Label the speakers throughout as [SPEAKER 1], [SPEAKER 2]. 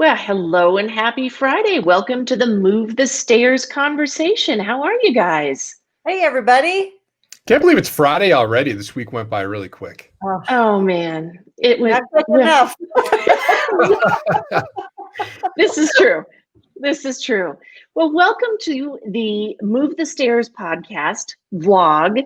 [SPEAKER 1] Well, hello and happy Friday. Welcome to the Move the Stairs conversation. How are you guys?
[SPEAKER 2] Hey, everybody.
[SPEAKER 3] Can't believe it's Friday already. This week went by really quick.
[SPEAKER 2] Oh,
[SPEAKER 1] Oh man, it went
[SPEAKER 2] not quick
[SPEAKER 1] well.
[SPEAKER 2] enough.
[SPEAKER 1] This is true. This is true. Well, welcome to the Move the Stairs podcast, blog,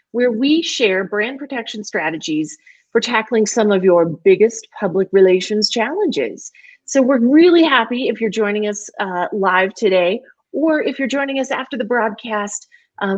[SPEAKER 1] where we share brand protection strategies for tackling some of your biggest public relations challenges. So we're really happy if you're joining us live today, or if you're joining us after the broadcast.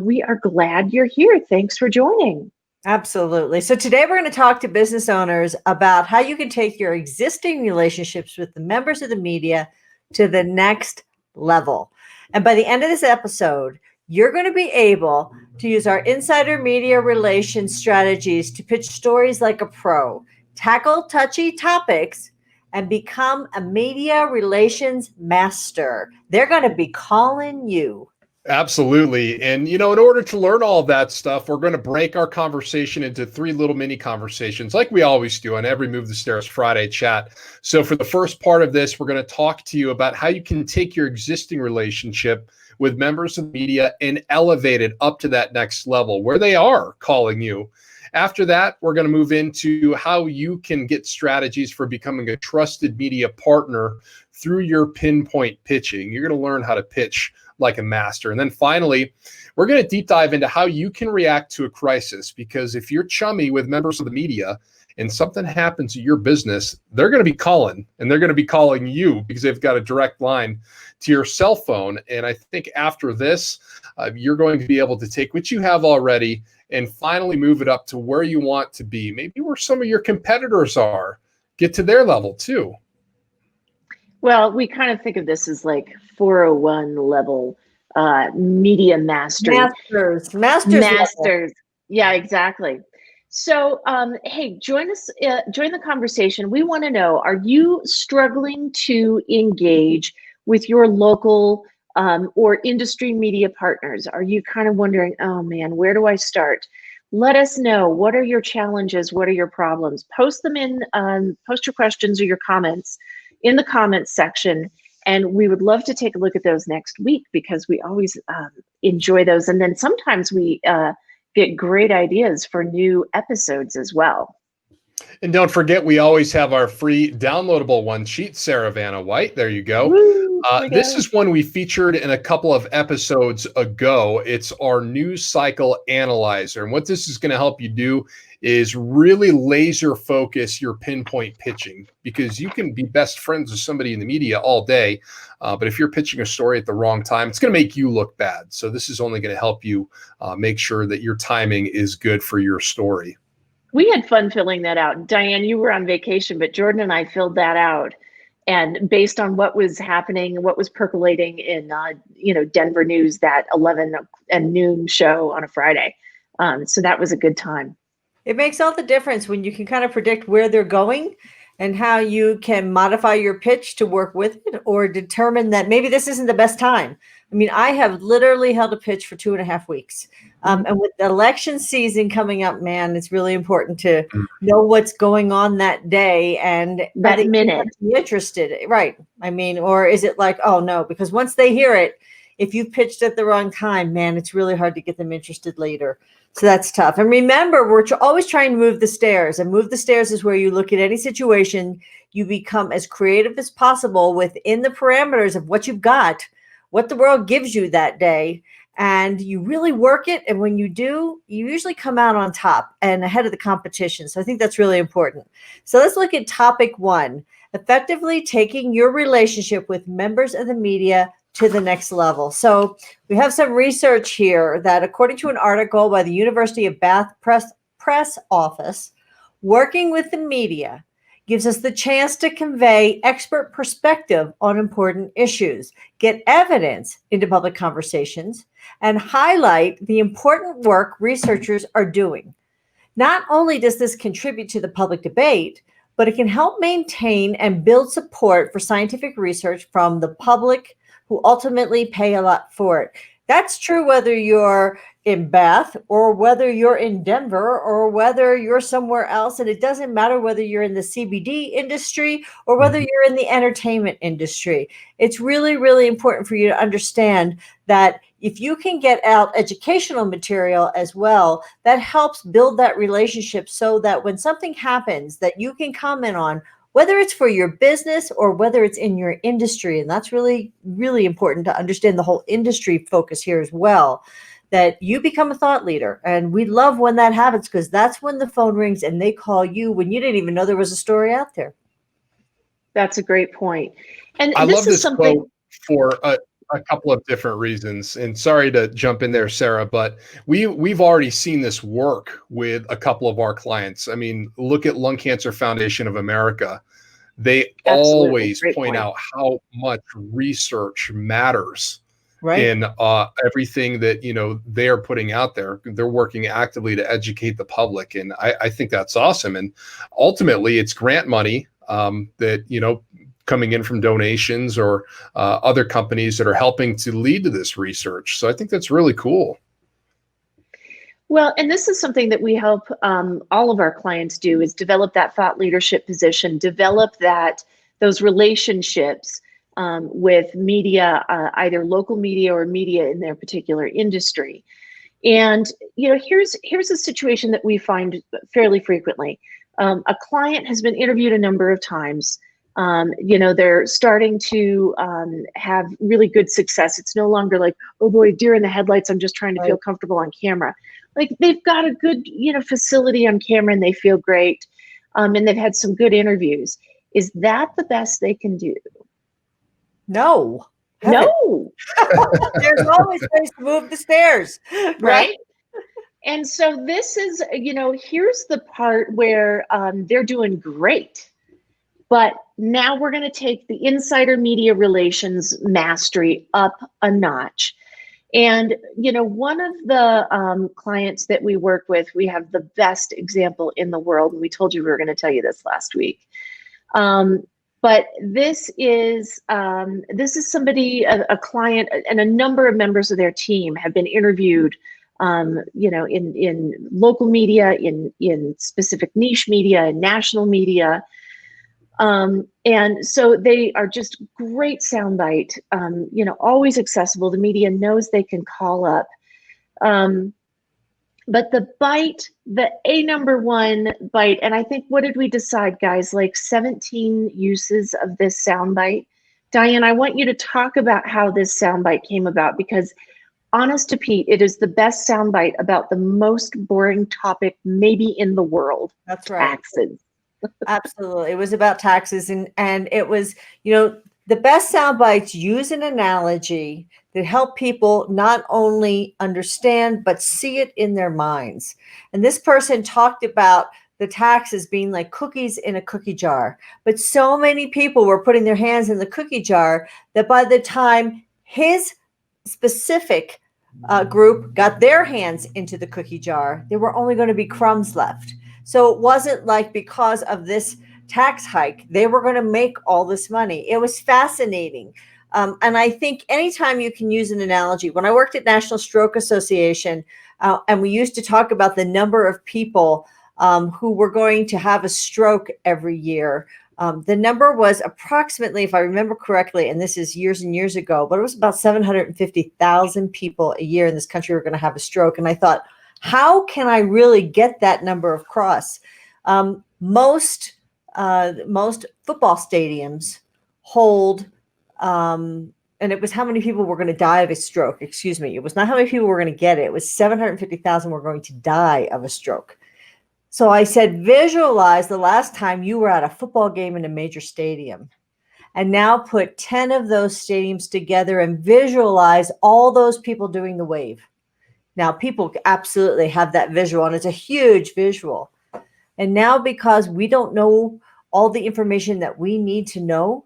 [SPEAKER 1] We are glad you're here. Thanks for joining.
[SPEAKER 2] Absolutely. So today we're going to talk to business owners about how you can take your existing relationships with the members of the media to the next level. And by the end of this episode, you're going to be able to use our insider media relations strategies to pitch stories like a pro, tackle touchy topics, and become a media relations master. They're going to be calling you.
[SPEAKER 3] Absolutely. And, in order to learn all of that stuff, we're going to break our conversation into 3 little mini conversations like we always do on every Move the Stairs Friday chat. So for the first part of this, we're going to talk to you about how you can take your existing relationship with members of the media and elevate it up to that next level where they are calling you. After that, we're going to move into how you can get strategies for becoming a trusted media partner through your pinpoint pitching. You're going to learn how to pitch like a master. And then finally, we're going to deep dive into how you can react to a crisis, because if you're chummy with members of the media and something happens to your business, they're going to be calling, and they're going to be calling you because they've got a direct line to your cell phone. And I think after this, you're going to be able to take what you have already and finally move it up to where you want to be, maybe where some of your competitors are, get to their level too.
[SPEAKER 1] Well, we kind of think of this as like 401 level media mastery.
[SPEAKER 2] Masters.
[SPEAKER 1] Yeah, exactly. So, hey, join us, join the conversation. We want to know, are you struggling to engage with your local or industry media partners? Are you kind of wondering, oh man, where do I start? Let us know. What are your challenges? What are your problems? Post them in, post your questions or your comments in the comments section. And we would love to take a look at those next week, because we always enjoy those. And then sometimes we get great ideas for new episodes as well.
[SPEAKER 3] And don't forget, we always have our free downloadable one sheet, Sarah Vanna White. There you go. This is one we featured in a couple of episodes ago. It's our news cycle analyzer. And what this is going to help you do is really laser focus your pinpoint pitching, because you can be best friends with somebody in the media all day. But if you're pitching a story at the wrong time, it's going to make you look bad. So this is only going to help you make sure that your timing is good for your story.
[SPEAKER 1] We had fun filling that out. Diane, you were on vacation, but Jordan and I filled that out. And based on what was happening, what was percolating in, Denver news, that 11 and noon show on a Friday. So that was a good time.
[SPEAKER 2] It makes all the difference when you can kind of predict where they're going and how you can modify your pitch to work with it, or determine that maybe this isn't the best time. I mean, I have literally held a pitch for 2.5 weeks. And with the election season coming up, man, it's really important to know what's going on that day and
[SPEAKER 1] that minute.
[SPEAKER 2] Be interested, right? I mean, or is it like, oh no, because once they hear it, if you pitched at the wrong time, man, it's really hard to get them interested later. So that's tough. And remember, we're always trying to move the stairs. And move the stairs is where you look at any situation, you become as creative as possible within the parameters of what you've got, what the world gives you that day, and you really work it. And when you do, you usually come out on top and ahead of the competition. So I think that's really important. So let's look at topic 1, effectively taking your relationship with members of the media to the next level. So we have some research here that, according to an article by the University of Bath Press Office, working with the media gives us the chance to convey expert perspective on important issues, get evidence into public conversations, and highlight the important work researchers are doing. Not only does this contribute to the public debate, but it can help maintain and build support for scientific research from the public, who ultimately pay a lot for it. That's true whether you're in Bath or whether you're in Denver or whether you're somewhere else. And it doesn't matter whether you're in the CBD industry or whether you're in the entertainment industry. It's really, really important for you to understand that if you can get out educational material as well, that helps build that relationship so that when something happens that you can comment on, whether it's for your business or whether it's in your industry. And that's really, really important to understand the whole industry focus here as well, that you become a thought leader. And we love when that happens because that's when the phone rings and they call you when you didn't even know there was a story out there.
[SPEAKER 1] That's a great point. And
[SPEAKER 3] I love this
[SPEAKER 1] something
[SPEAKER 3] quote for a couple of different reasons. And sorry to jump in there, Sarah, but we've already seen this work with a couple of our clients. I mean, look at Lung Cancer Foundation of America. They always point out how much research matters in everything that they're putting out there. They're working actively to educate the public, and I think that's awesome. And ultimately, it's grant money that coming in from donations or other companies that are helping to lead to this research. So I think that's really cool.
[SPEAKER 1] Well, and this is something that we help all of our clients do, is develop that thought leadership position, develop those relationships with media, either local media or media in their particular industry. And here's a situation that we find fairly frequently. A client has been interviewed a number of times. They're starting to have really good success. It's no longer like, oh boy, deer in the headlights, I'm just trying to feel comfortable on camera. Like, they've got a good, facility on camera and they feel great. And they've had some good interviews. Is that the best they can do?
[SPEAKER 2] No.
[SPEAKER 1] No.
[SPEAKER 2] There's always ways to move the stairs.
[SPEAKER 1] Right. And so this is, here's the part where they're doing great. But now we're going to take the insider media relations mastery up a notch. And, one of the clients that we work with, we have the best example in the world. And we told you we were going to tell you this last week. But this is somebody, a client, and a number of members of their team have been interviewed, in local media, in specific niche media, and national media. And so they are just great soundbite, always accessible. The media knows they can call up. But the bite, the number one bite, and I think, what did we decide, guys? Like 17 uses of this soundbite. Diane, I want you to talk about how this soundbite came about, because honest to Pete, it is the best soundbite about the most boring topic maybe in the world.
[SPEAKER 2] That's right.
[SPEAKER 1] Taxes.
[SPEAKER 2] Absolutely. It was about taxes, and it was, the best sound bites use an analogy that help people not only understand, but see it in their minds. And this person talked about the taxes being like cookies in a cookie jar, but so many people were putting their hands in the cookie jar that by the time his specific group got their hands into the cookie jar, there were only going to be crumbs left. So it wasn't like because of this tax hike, they were going to make all this money. It was fascinating. And I think anytime you can use an analogy, when I worked at National Stroke Association, and we used to talk about the number of people who were going to have a stroke every year, the number was approximately, if I remember correctly, and this is years and years ago, but it was about 750,000 people a year in this country were going to have a stroke. And I thought, how can I really get that number across? Most football stadiums hold, and it was how many people were going to die of a stroke. Excuse me. It was not how many people were going to get it. It was 750,000 were going to die of a stroke. So I said, visualize the last time you were at a football game in a major stadium, and now put 10 of those stadiums together and visualize all those people doing the wave. Now, people absolutely have that visual, and it's a huge visual. And now, because we don't know all the information that we need to know,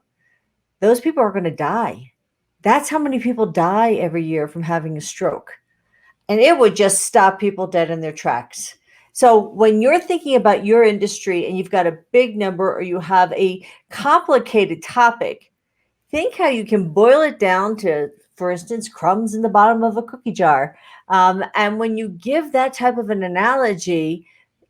[SPEAKER 2] those people are going to die. That's how many people die every year from having a stroke. And it would just stop people dead in their tracks. So when you're thinking about your industry and you've got a big number or you have a complicated topic, think how you can boil it down to for instance, crumbs in the bottom of a cookie jar. And when you give that type of an analogy,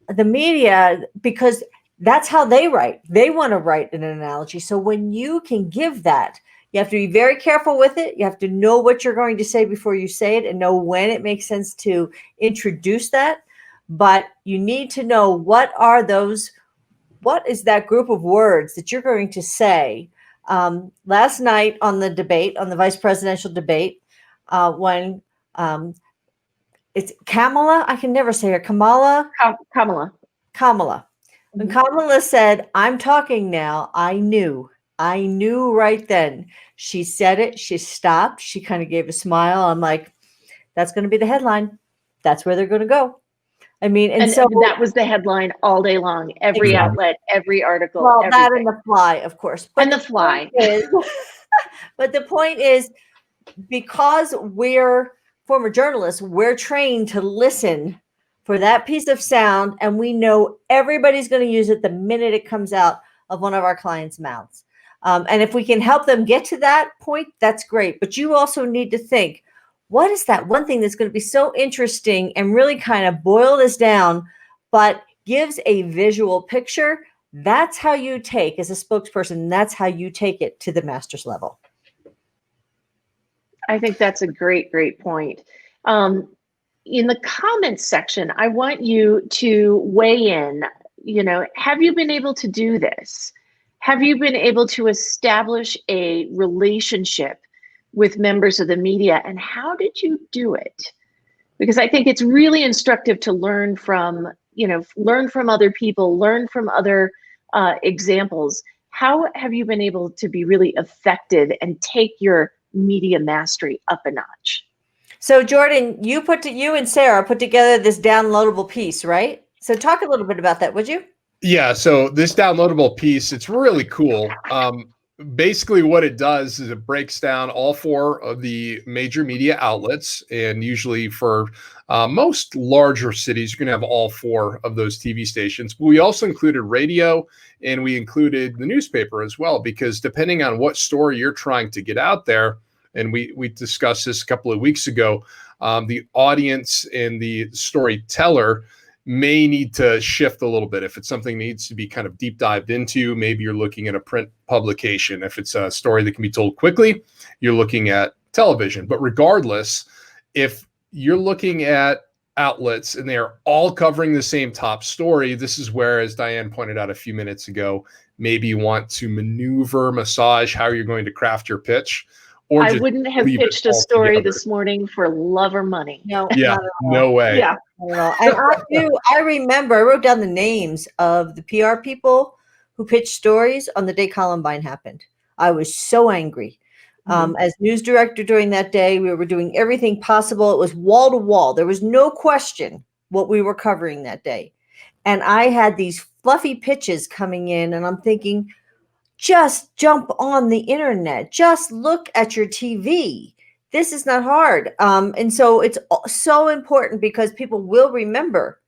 [SPEAKER 2] the media, because that's how they write. They want to write an analogy. So when you can give that, you have to be very careful with it. You have to know what you're going to say before you say it and know when it makes sense to introduce that. But you need to know what is that group of words that you're going to say. Last night on the vice presidential debate, when it's Kamala, I can never say her, Kamala.
[SPEAKER 1] Kamala.
[SPEAKER 2] When Kamala said, "I'm talking now," I knew right then. She said it, she stopped, she kind of gave a smile. I'm like, that's going to be the headline. That's where they're going to go. I mean, and so
[SPEAKER 1] that was the headline all day long, every outlet, every article.
[SPEAKER 2] Well,
[SPEAKER 1] everything.
[SPEAKER 2] that and the fly, of course.
[SPEAKER 1] But the fly.
[SPEAKER 2] But the point is, because we're former journalists, we're trained to listen for that piece of sound, and we know everybody's going to use it the minute it comes out of one of our clients' mouths. And if we can help them get to that point, that's great. But you also need to think, what is that one thing that's going to be so interesting and really kind of boil this down, but gives a visual picture? That's how you take, as a spokesperson, that's how you take it to the master's level.
[SPEAKER 1] I think that's a great point. In the comments section, I want you to weigh in. Have you been able to do this? Have you been able to establish a relationship with members of the media, and how did you do it? Because I think it's really instructive to learn from other people, learn from other examples. How have you been able to be really effective and take your media mastery up a notch?
[SPEAKER 2] So Jordan, you and Sarah put together this downloadable piece, right? So talk a little bit about that, would you?
[SPEAKER 3] Yeah, so this downloadable piece, it's really cool. Basically what it does is it breaks down all 4 of the major media outlets, and usually for most larger cities, you're going to have all 4 of those TV stations. But we also included radio, and we included the newspaper as well, because depending on what story you're trying to get out there, and we discussed this a couple of weeks ago, the audience and the storyteller may need to shift a little bit. If it's something that needs to be kind of deep dived into, maybe you're looking at a print publication. If it's a story that can be told quickly, you're looking at television. But regardless, if you're looking at outlets and they are all covering the same top story, this is where, as Diane pointed out a few minutes ago, maybe you want to massage how you're going to craft your pitch. Or
[SPEAKER 1] I wouldn't have pitched a story this morning for love or money.
[SPEAKER 2] No,
[SPEAKER 3] yeah, no way.
[SPEAKER 2] Yeah, and I remember I wrote down the names of the PR people who pitched stories on the day Columbine happened. I was so angry. As news director during that day, we were doing everything possible. It was wall to wall. There was no question what we were covering that day. And I had these fluffy pitches coming in, and I'm thinking, just jump on the internet. Just look at your TV. This is not hard. And so it's so important, because people will remember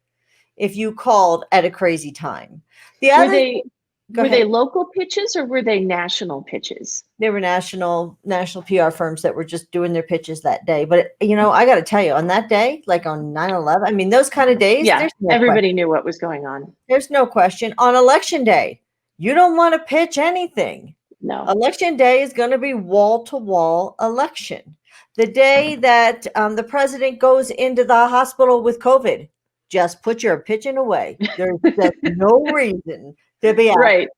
[SPEAKER 2] if you called at a crazy time.
[SPEAKER 1] Were they local pitches or were they national pitches?
[SPEAKER 2] They were national PR firms that were just doing their pitches that day. But, I got to tell you, on that day, like on 9/11, I mean, those kind of days,
[SPEAKER 1] everybody knew what was going on.
[SPEAKER 2] There's no question. On election day, you don't want to pitch anything.
[SPEAKER 1] No.
[SPEAKER 2] Election day is going to be wall-to-wall election. The day that the president goes into the hospital with COVID, just put your pitching away. There's no reason to be out.
[SPEAKER 1] Right.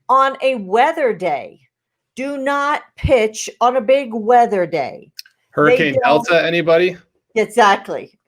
[SPEAKER 2] On a weather day, do not pitch on a big weather day.
[SPEAKER 3] Hurricane Delta, anybody?
[SPEAKER 2] Exactly.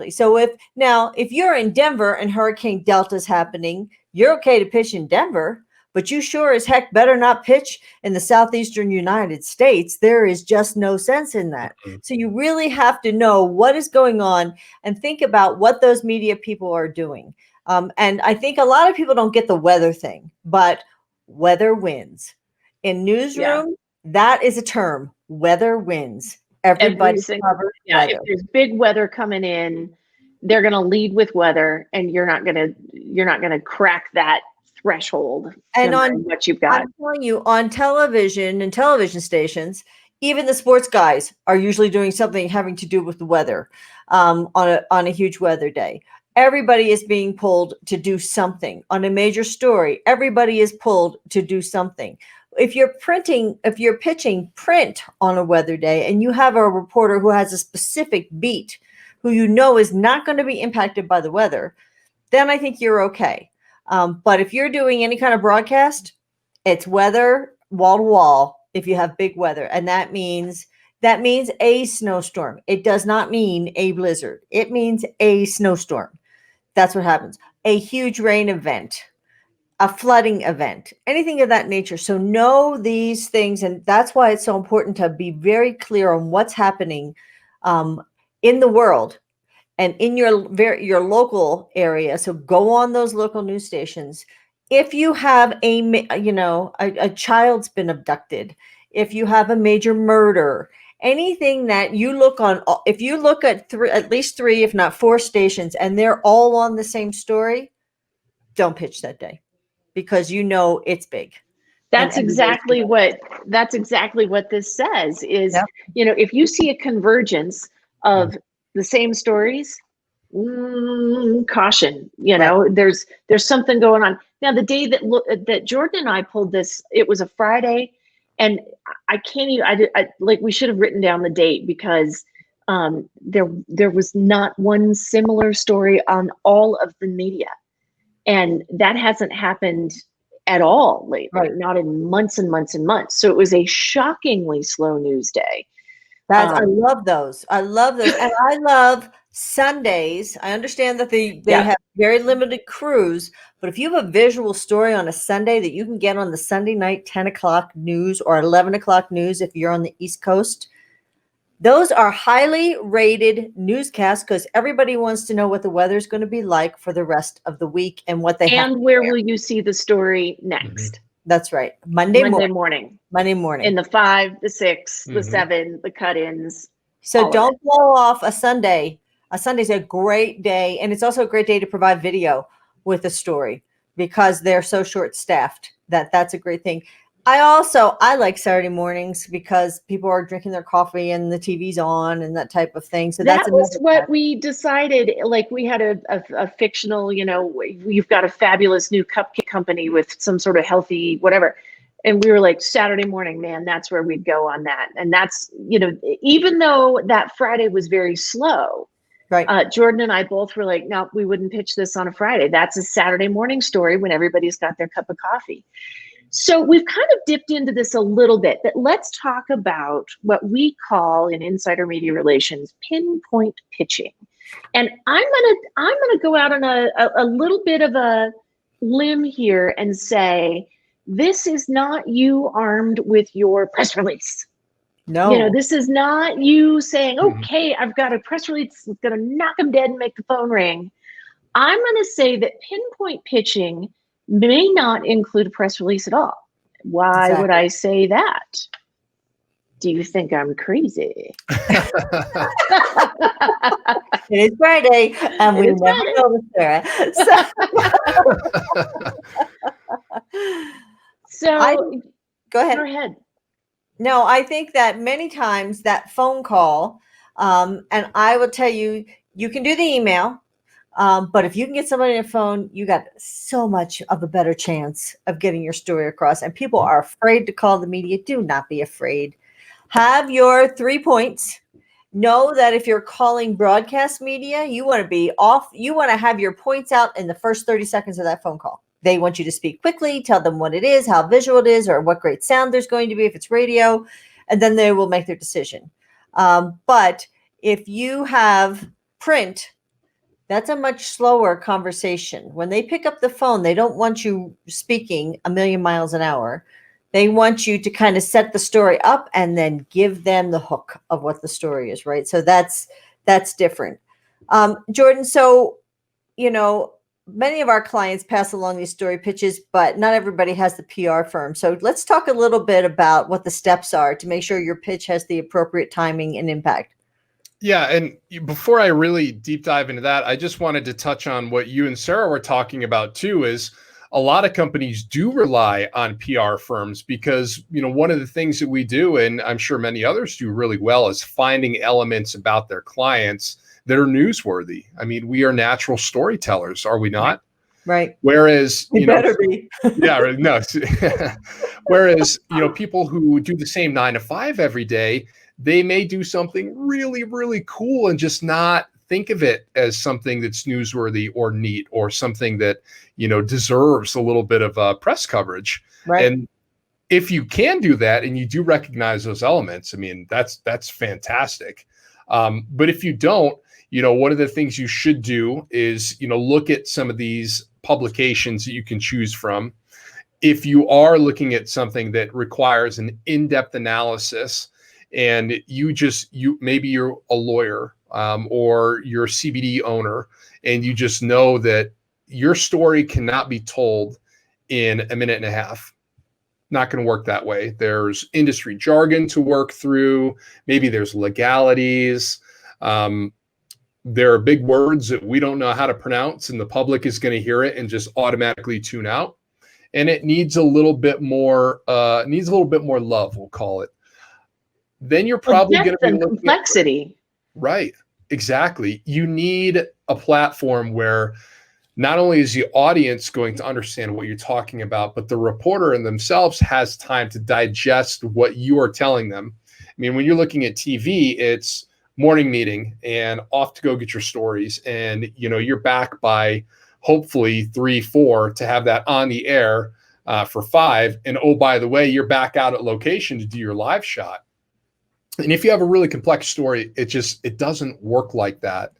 [SPEAKER 2] So if you're in Denver and Hurricane Delta is happening, you're okay to pitch in Denver, but you sure as heck better not pitch in the southeastern United States. There is just no sense in that. So you really have to know what is going on and think about what those media people are doing. And I think a lot of people don't get the weather thing, but weather wins. In newsroom, that is a term. Weather wins. Everybody's covered.
[SPEAKER 1] Yeah, if there's big weather coming in, they're going to lead with weather, and you're not going to crack that threshold.
[SPEAKER 2] And on
[SPEAKER 1] what you've got,
[SPEAKER 2] I'm telling you, on television and television stations, even the sports guys are usually doing something having to do with the weather on a huge weather day. Everybody is being pulled to do something on a major story. Everybody is pulled to do something. If you're pitching print on a weather day and you have a reporter who has a specific beat who you know is not going to be impacted by the weather, then I think you're okay. But if you're doing any kind of broadcast, it's weather wall to wall if you have big weather. And that means a snowstorm. It does not mean a blizzard. It means a snowstorm. That's what happens. A huge rain event, a flooding event, anything of that nature. So know these things. And that's why it's so important to be very clear on what's happening in the world and in your local area. So go on those local news stations. If you have a child's been abducted, if you have a major murder, anything that you look on, if you look at at least three, if not four stations, and they're all on the same story, don't pitch that day because you know it's big.
[SPEAKER 1] That's exactly what this says is,
[SPEAKER 2] Yep.
[SPEAKER 1] If you see a convergence of the same stories, caution,
[SPEAKER 2] Right.
[SPEAKER 1] there's something going on. Now, the day that Jordan and I pulled this, it was a Friday, and I can't even, we should have written down the date because there was not one similar story on all of the media. And that hasn't happened at all lately,
[SPEAKER 2] Right.
[SPEAKER 1] not in months and months and months. So it was a shockingly slow news day.
[SPEAKER 2] I love those. And I love Sundays. I understand that they have very limited crews, but if you have a visual story on a Sunday that you can get on the Sunday night 10 o'clock news or 11 o'clock news if you're on the East Coast, those are highly rated newscasts because everybody wants to know what the weather is going to be like for the rest of the week and what they have.
[SPEAKER 1] And where will you see the story next?
[SPEAKER 2] Mm-hmm. That's right. Monday morning.
[SPEAKER 1] In the 5, the 6, the 7, the cut-ins.
[SPEAKER 2] So don't blow off a Sunday. A Sunday's a great day. And it's also a great day to provide video with a story because they're so short-staffed that's a great thing. I like Saturday mornings because people are drinking their coffee and the TV's on and that type of thing. So
[SPEAKER 1] that was what we decided. Like we had a fictional, we've got a fabulous new cupcake company with some sort of healthy whatever. And we were like, Saturday morning, man, that's where we'd go on that. And that's, even though that Friday was very slow,
[SPEAKER 2] right?
[SPEAKER 1] Jordan and I both were like, no, we wouldn't pitch this on a Friday. That's a Saturday morning story when everybody's got their cup of coffee. So we've kind of dipped into this a little bit, but let's talk about what we call in insider media relations, pinpoint pitching. And I'm gonna go out on a little bit of a limb here and say, this is not you armed with your press release.
[SPEAKER 2] No.
[SPEAKER 1] This is not you saying, okay, I've got a press release that's gonna knock them dead and make the phone ring. I'm gonna say that pinpoint pitching may not include a press relece at all. Why would I say that? Do you think I'm crazy?
[SPEAKER 2] It is Friday, and we never noticed Sarah.
[SPEAKER 1] So
[SPEAKER 2] go ahead.
[SPEAKER 1] Go ahead.
[SPEAKER 2] No, I think that many times that phone call, and I will tell you, you can do the email. But if you can get somebody on the phone, you got so much of a better chance of getting your story across. And people are afraid to call the media. Do not be afraid. Have your 3 points. Know that if you're calling broadcast media, you want to be off. You want to have your points out in the first 30 seconds of that phone call. They want you to speak quickly, tell them what it is, how visual it is, or what great sound there's going to be if it's radio, and then they will make their decision. But if you have print, that's a much slower conversation. When they pick up the phone, they don't want you speaking a million miles an hour. They want you to kind of set the story up and then give them the hook of what the story is, right? So that's different. Jordan, so, many of our clients pass along these story pitches, but not everybody has the PR firm. So let's talk a little bit about what the steps are to make sure your pitch has the appropriate timing and impact.
[SPEAKER 3] Yeah. And before I really deep dive into that, I just wanted to touch on what you and Sarah were talking about too, is a lot of companies do rely on PR firms because, one of the things that we do, and I'm sure many others do really well, is finding elements about their clients that are newsworthy. I mean, we are natural storytellers, are we not?
[SPEAKER 2] Right.
[SPEAKER 3] Whereas,
[SPEAKER 2] You better be.
[SPEAKER 3] yeah, right, no. Whereas, people who do the same 9 to 5 every day, they may do something really, really cool and just not think of it as something that's newsworthy or neat or something that, deserves a little bit of press coverage.
[SPEAKER 2] Right.
[SPEAKER 3] And if you can do that and you do recognize those elements, I mean, that's fantastic. But if you don't, one of the things you should do is, look at some of these publications that you can choose from. If you are looking at something that requires an in-depth analysis, and maybe you're a lawyer, or you're a CBD owner, and you just know that your story cannot be told in a minute and a half. Not going to work that way. There's industry jargon to work through. Maybe there's legalities. There are big words that we don't know how to pronounce, and the public is going to hear it and just automatically tune out. And it needs a little bit more love, we'll call it. Then you're probably going to be looking
[SPEAKER 1] complexity.
[SPEAKER 3] Right. Exactly. You need a platform where not only is the audience going to understand what you're talking about, but the reporter in themselves has time to digest what you are telling them. I mean, when you're looking at TV, it's morning meeting and off to go get your stories. And, you're back by hopefully 3, 4 to have that on the air for 5. And oh, by the way, you're back out at location to do your live shot. And if you have a really complex story, it doesn't work like that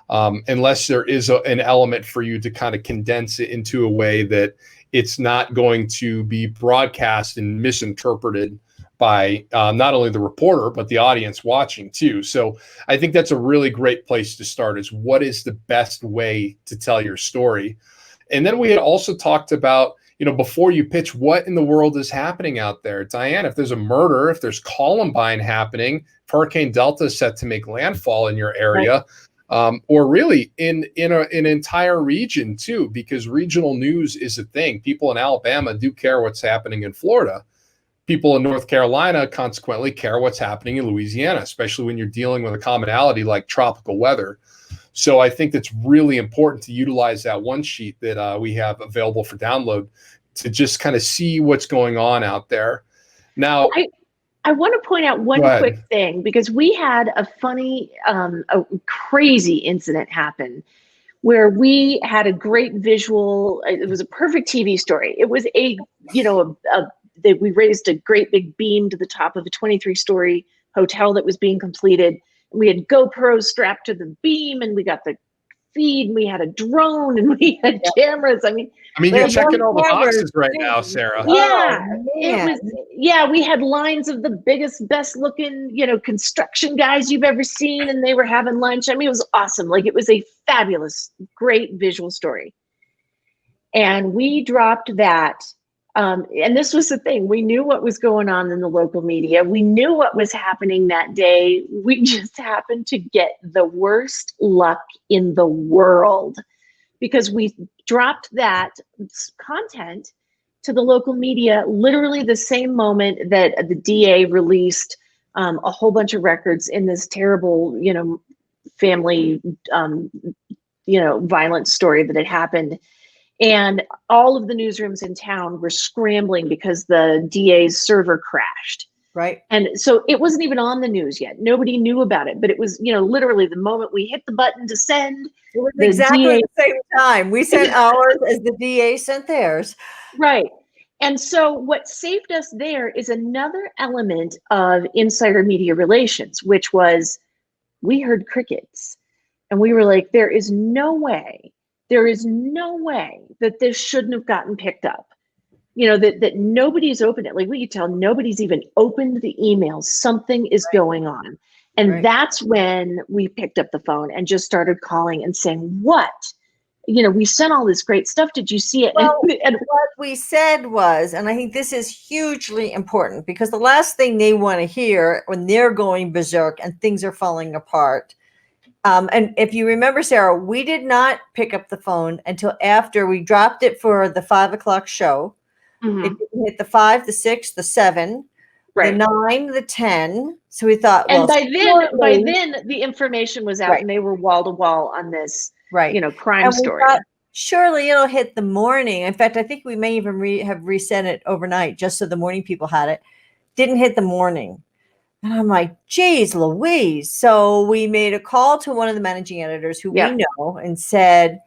[SPEAKER 3] unless there is an element for you to kind of condense it into a way that it's not going to be broadcast and misinterpreted by not only the reporter, but the audience watching too. So I think that's a really great place to start, is what is the best way to tell your story. And then we had also talked about, before you pitch, what in the world is happening out there? Diane, if there's a murder, if there's Columbine happening, if Hurricane Delta is set to make landfall in your area, or really in an entire region too, because regional news is a thing. People in Alabama do care what's happening in Florida. People in North Carolina consequently care what's happening in Louisiana, especially when you're dealing with a commonality like tropical weather. So I think that's really important to utilize that one sheet that we have available for download to just kind of see what's going on out there. Now,
[SPEAKER 1] I want to point out one quick thing, because we had a funny, a crazy incident happen where we had a great visual. It was a perfect TV story. It was we raised a great big beam to the top of a 23-story hotel that was being completed. We had GoPros strapped to the beam, and we got the feed, and we had a drone, and we had cameras. I mean,
[SPEAKER 3] you're checking all the boxes right now, Sarah.
[SPEAKER 1] Yeah, it was. Yeah, we had lines of the biggest, best looking, construction guys you've ever seen, and they were having lunch. I mean, it was awesome. Like, it was a fabulous, great visual story. And we dropped that. And this was the thing. We knew what was going on in the local media. We knew what was happening that day. We just happened to get the worst luck in the world, because we dropped that content to the local media literally the same moment that the DA released a whole bunch of records in this terrible, family, violence story that had happened. And all of the newsrooms in town were scrambling because the DA's server crashed.
[SPEAKER 2] Right.
[SPEAKER 1] And so it wasn't even on the news yet. Nobody knew about it, but it was, literally the moment we hit the button to send.
[SPEAKER 2] It was exactly the same time. We sent ours as the DA sent theirs.
[SPEAKER 1] Right. And so what saved us there is another element of insider media relations, which was, we heard crickets, and we were like, there is no way that this shouldn't have gotten picked up. That nobody's opened it. Like, we could tell nobody's even opened the emails. Something is going on. And that's when we picked up the phone and just started calling and saying, what? We sent all this great stuff. Did you see it?
[SPEAKER 2] Well, and what we said was, and I think this is hugely important, because the last thing they want to hear when they're going berserk and things are falling apart And if you remember, Sarah, we did not pick up the phone until after we dropped it for the 5 o'clock show.
[SPEAKER 1] Mhm.
[SPEAKER 2] It didn't hit the 5, the 6, the 7,
[SPEAKER 1] Right.
[SPEAKER 2] the 9, the 10. So we thought,
[SPEAKER 1] And
[SPEAKER 2] well,
[SPEAKER 1] by
[SPEAKER 2] shortly-
[SPEAKER 1] then the information was out
[SPEAKER 2] Right.
[SPEAKER 1] and they were wall to wall on this,
[SPEAKER 2] right.
[SPEAKER 1] crime
[SPEAKER 2] And we
[SPEAKER 1] story.
[SPEAKER 2] thought, surely it'll hit the morning. In fact, I think we may even have resent it overnight just so the morning people had it. Didn't hit the morning. And I'm like, geez, Louise. So we made a call to one of the managing editors who we know and said,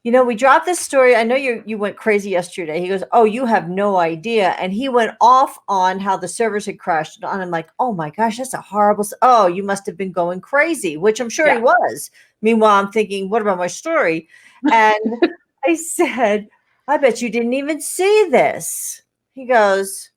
[SPEAKER 2] we dropped this story. I know you went crazy yesterday. He goes, oh, you have no idea. And he went off on how the servers had crashed. And I'm like, oh my gosh, that's a horrible. Oh, you must have been going crazy, which I'm sure he was. Meanwhile, I'm thinking, what about my story? And I said, I bet you didn't even see this. He goes,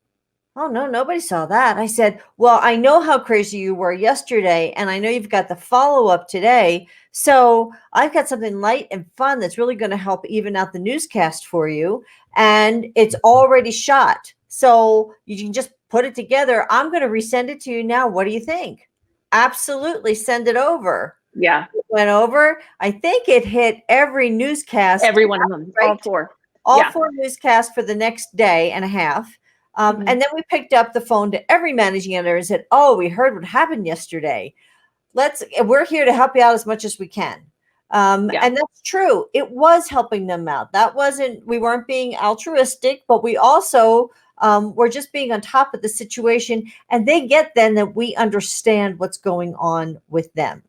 [SPEAKER 2] oh, no, nobody saw that. I said, well, I know how crazy you were yesterday, and I know you've got the follow-up today. So I've got something light and fun that's really going to help even out the newscast for you. And it's already shot. So you can just put it together. I'm going to resend it to you now. What do you think? Absolutely. Send it over.
[SPEAKER 1] Yeah.
[SPEAKER 2] It went over. I think it hit every newscast.
[SPEAKER 1] Every one of them.
[SPEAKER 2] Right?
[SPEAKER 1] All four.
[SPEAKER 2] All four newscasts for the next day and a half. And then we picked up the phone to every managing editor and said, oh, we heard what happened yesterday. We're here to help you out as much as we can. And that's true. It was helping them out. We weren't being altruistic, but we also were just being on top of the situation. And they get then that we understand what's going on with them.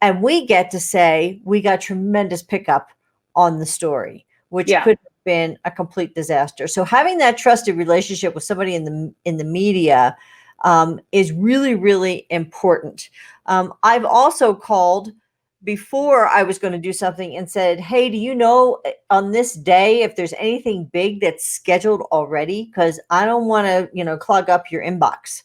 [SPEAKER 2] And we get to say we got tremendous pickup on the story, which could have been a complete disaster. So having that trusted relationship with somebody in the media is really, really important. I've also called before I was going to do something and said, hey, do you know on this day if there's anything big that's scheduled already? Because I don't want to, clog up your inbox.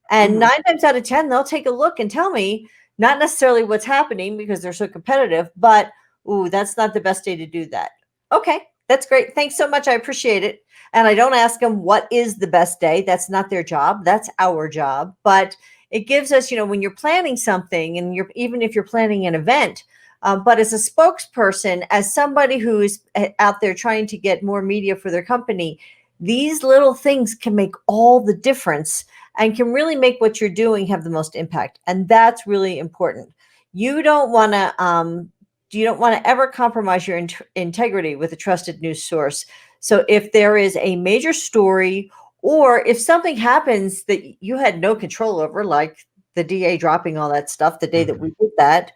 [SPEAKER 2] And 9 times out of 10, they'll take a look and tell me, not necessarily what's happening because they're so competitive, but, ooh, that's not the best day to do that. Okay, that's great. Thanks so much. I appreciate it. And I don't ask them what is the best day. That's not their job. That's our job. But it gives us, when you're planning something and even if you're planning an event, but as a spokesperson, as somebody who is out there trying to get more media for their company, these little things can make all the difference and can really make what you're doing have the most impact. And that's really important. You don't want to ever compromise your integrity with a trusted news source. So if there is a major story or if something happens that you had no control over, like the DA dropping all that stuff the day that we did that,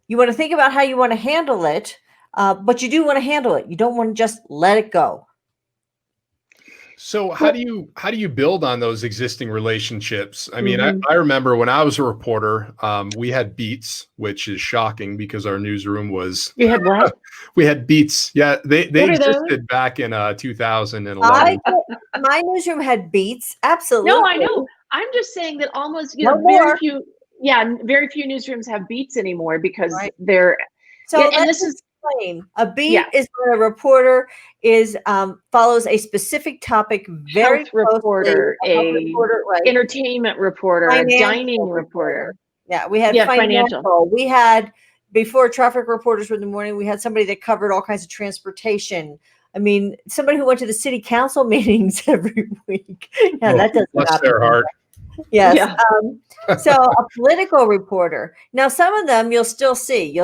[SPEAKER 2] you want to think about how you want to handle it, but you do want to handle it. You don't want to just let it go.
[SPEAKER 3] So how do you build on those existing relationships? I mean, I remember when I was a reporter, we had beats, which is shocking because our newsroom was.
[SPEAKER 1] You had what?
[SPEAKER 3] We had beats. Yeah, they existed back in 2011.
[SPEAKER 2] My newsroom had beats. Absolutely.
[SPEAKER 1] No, I know. I'm just saying that almost very few newsrooms have beats anymore because they're.
[SPEAKER 2] So
[SPEAKER 1] and this is.
[SPEAKER 2] A beat is when a reporter follows a specific topic very
[SPEAKER 1] closely. Reporter, entertainment reporter, a dining reporter.
[SPEAKER 2] Yeah, we had financial. We had, before traffic reporters were in the morning, we had somebody that covered all kinds of transportation. I mean, somebody who went to the city council meetings every week. Yeah, that doesn't
[SPEAKER 3] bless their heart.
[SPEAKER 2] Yes. Yeah. So a political reporter. Now, some of them you'll still see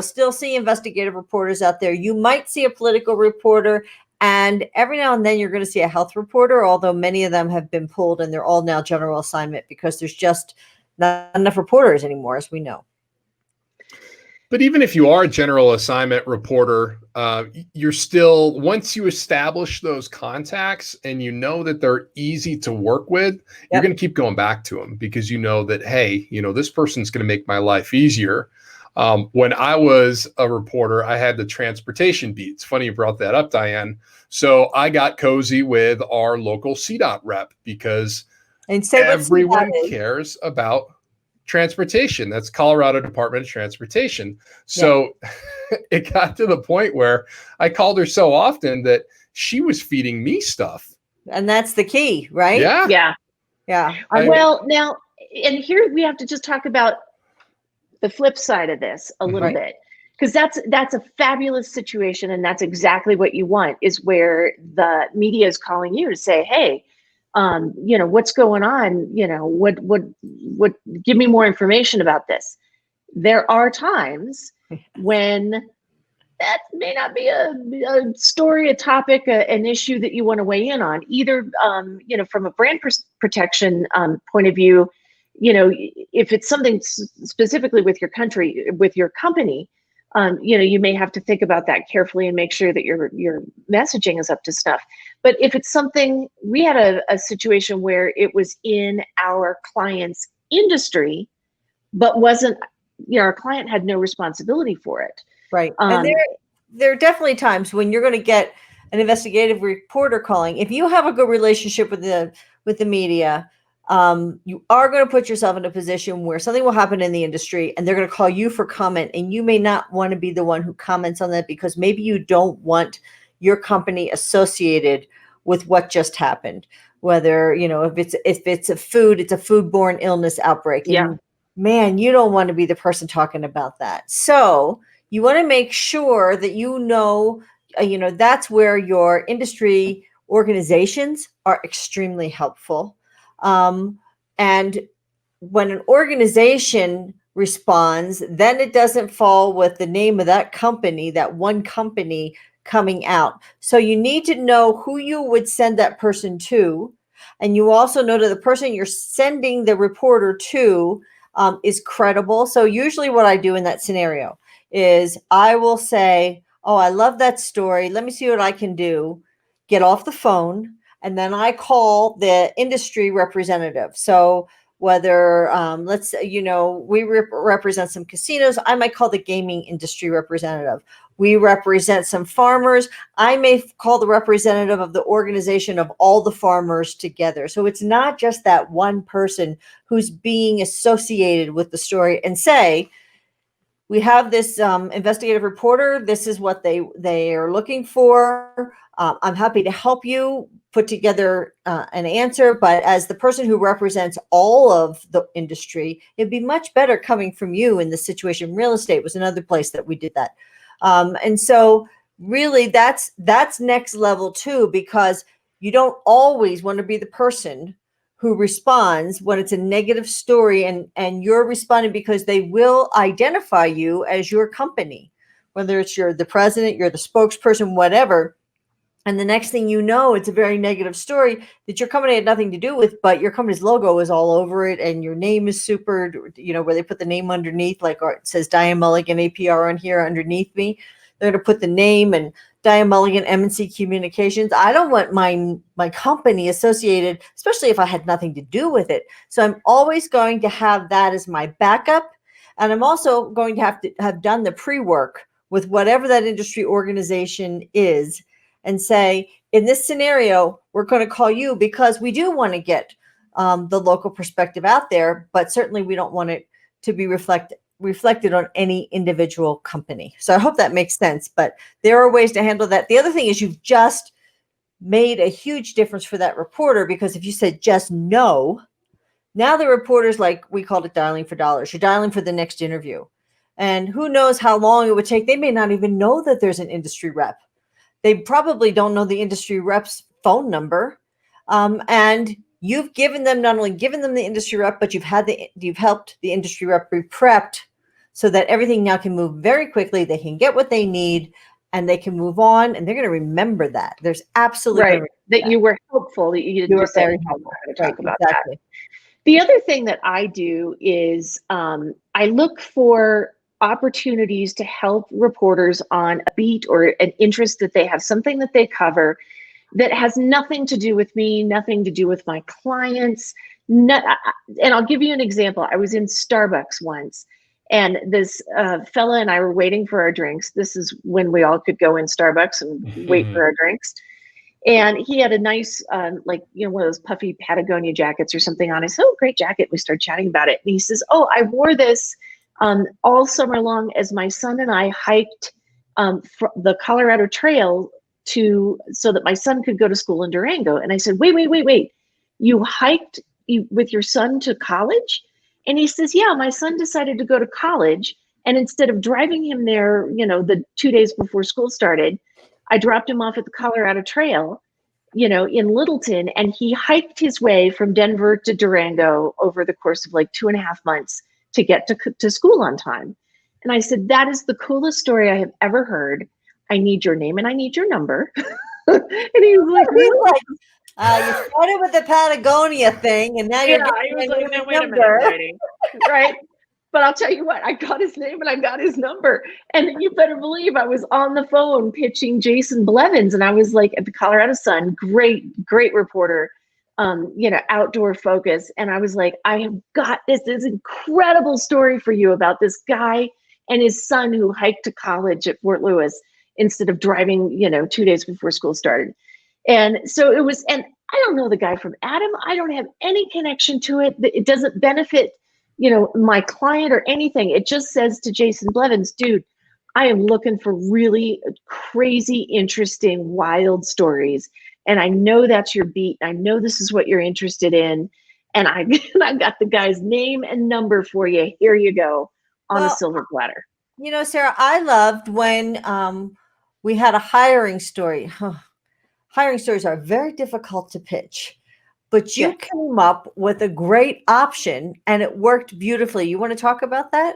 [SPEAKER 2] investigative reporters out there. You might see a political reporter, and every now and then you're going to see a health reporter, although many of them have been pulled and they're all now general assignment because there's just not enough reporters anymore, as we know.
[SPEAKER 3] But even if you are a general assignment reporter, you're still, once you establish those contacts and you know that they're easy to work with, you're going to keep going back to them because you know that, hey, this person's going to make my life easier. When I was a reporter, I had the transportation beats. Funny you brought that up, Diane. So I got cozy with our local CDOT rep because everyone cares about transportation. That's Colorado Department of Transportation. So it got to the point where I called her so often that she was feeding me stuff.
[SPEAKER 2] And that's the key, right?
[SPEAKER 1] Yeah.
[SPEAKER 2] Yeah.
[SPEAKER 1] Well, now, and here we have to just talk about the flip side of this a little
[SPEAKER 2] Right.
[SPEAKER 1] bit, because that's a fabulous situation, and that's exactly what you want, is where the media is calling you to say, hey, what's going on, what give me more information about this. There are times when that may not be a story, a topic, an issue that you want to weigh in on, either from a brand protection point of view. If it's something specifically with your country, with your company, you may have to think about that carefully and make sure that your messaging is up to snuff. But if it's something, we had a situation where it was in our client's industry, but wasn't, our client had no responsibility for it.
[SPEAKER 2] Right. And there are definitely times when you're going to get an investigative reporter calling. If you have a good relationship with the media, you are going to put yourself in a position where something will happen in the industry and they're going to call you for comment, and you may not want to be the one who comments on that because maybe you don't want your company associated with what just happened. Whether, if it's a foodborne illness outbreak.
[SPEAKER 1] Yeah.
[SPEAKER 2] And man, you don't want to be the person talking about that. So you want to make sure that that's where your industry organizations are extremely helpful. And when an organization responds, then it doesn't fall with the name of that company, that one company coming out. So you need to know who you would send that person to. And you also know that the person you're sending the reporter to is credible. So usually what I do in that scenario is I will say, oh, I love that story. Let me see what I can do. Get off the phone. And then I call the industry representative. So whether, let's say, we represent some casinos, I might call the gaming industry representative. We represent some farmers. I may call the representative of the organization of all the farmers together. So it's not just that one person who's being associated with the story, and say, we have this investigative reporter. This is what they are looking for. I'm happy to help you put together an answer. But as the person who represents all of the industry, it'd be much better coming from you in this situation. Real estate was another place that we did that. And so really that's next level too, because you don't always want to be the person who responds when it's a negative story, and you're responding because they will identify you as your company, whether it's you're the president, you're the spokesperson, whatever. And the next thing you know, it's a very negative story that your company had nothing to do with, but your company's logo is all over it and your name is super, where they put the name underneath, like it says Diane Mulligan APR on here underneath me. They're going to put the name and Diane Mulligan M&C Communications. I don't want my company associated, especially if I had nothing to do with it. So I'm always going to have that as my backup. And I'm also going to have done the pre-work with whatever that industry organization is, and say, in this scenario, we're going to call you because we do want to get the local perspective out there, but certainly we don't want it to be reflected on any individual company. So I hope that makes sense, but there are ways to handle that. The other thing is you've just made a huge difference for that reporter, because if you said just no, now the reporter's like, we called it dialing for dollars. You're dialing for the next interview. And who knows how long it would take. They may not even know that there's an industry rep. They probably don't know the industry rep's phone number. And you've not only given them the industry rep, but you've helped the industry rep be prepped so that everything now can move very quickly. They can get what they need and they can move on, and they're going to remember that. There's absolutely
[SPEAKER 1] right that you were helpful, that you didn't just say,
[SPEAKER 2] very
[SPEAKER 1] I'm not going to talk about
[SPEAKER 2] exactly.
[SPEAKER 1] that. The other thing that I do is I look for opportunities to help reporters on a beat or an interest that they have, something that they cover that has nothing to do with me, nothing to do with my clients. And I'll give you an example. I was in Starbucks once, and this fella and I were waiting for our drinks. This is when we all could go in Starbucks and wait for our drinks. And he had a nice, one of those puffy Patagonia jackets or something on. I said, oh, great jacket. We started chatting about it. And he says, oh, I wore this all summer long as my son and I hiked the Colorado Trail so that my son could go to school in Durango. And I said, wait. You hiked with your son to college? And he says, yeah, my son decided to go to college. And instead of driving him there, the 2 days before school started, I dropped him off at the Colorado Trail, in Littleton, and he hiked his way from Denver to Durango over the course of like 2.5 months to get to school on time. And I said, that is the coolest story I have ever heard. I need your name and I need your number. And he was like, really?
[SPEAKER 2] You started with the Patagonia thing, and now you're
[SPEAKER 1] He was like,
[SPEAKER 2] getting
[SPEAKER 1] no,
[SPEAKER 2] a
[SPEAKER 1] wait a minute,
[SPEAKER 2] number.
[SPEAKER 1] lady. Right? But I'll tell you what, I got his name and I got his number. And you better believe I was on the phone pitching Jason Blevins. And I was like at the Colorado Sun, great reporter, outdoor focus. And I was like, I have got this incredible story for you about this guy and his son who hiked to college at Fort Lewis instead of driving, 2 days before school started. And so it was, and I don't know the guy from Adam. I don't have any connection to it. It doesn't benefit my client or anything. It just says to Jason Blevins, dude, I am looking for really crazy, interesting, wild stories. And I know that's your beat. I know this is what you're interested in. And I got the guy's name and number for you. Here you go on a silver platter.
[SPEAKER 2] Sarah, I loved when we had a hiring story. Hiring stories are very difficult to pitch. But you came up with a great option and it worked beautifully. You want to talk about that?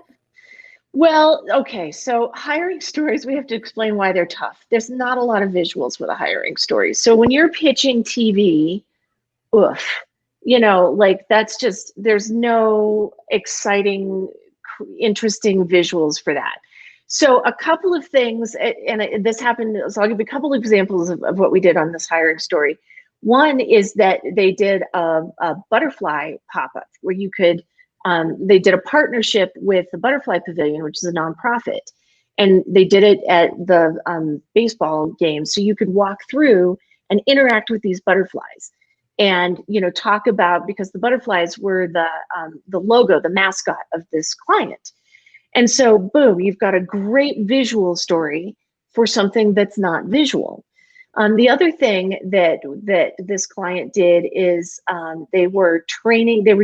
[SPEAKER 1] Well, okay. So hiring stories, we have to explain why they're tough. There's not a lot of visuals with a hiring story. So when you're pitching TV, that's just, there's no exciting, interesting visuals for that. So a couple of things, and this happened, so I'll give you a couple of examples of what we did on this hiring story. One is that they did a butterfly pop-up where you could, they did a partnership with the Butterfly Pavilion, which is a nonprofit. And they did it at the baseball game. So you could walk through and interact with these butterflies and, talk about, because the butterflies were the logo, the mascot of this client. And so, boom, you've got a great visual story for something that's not visual. The other thing that this client did is they were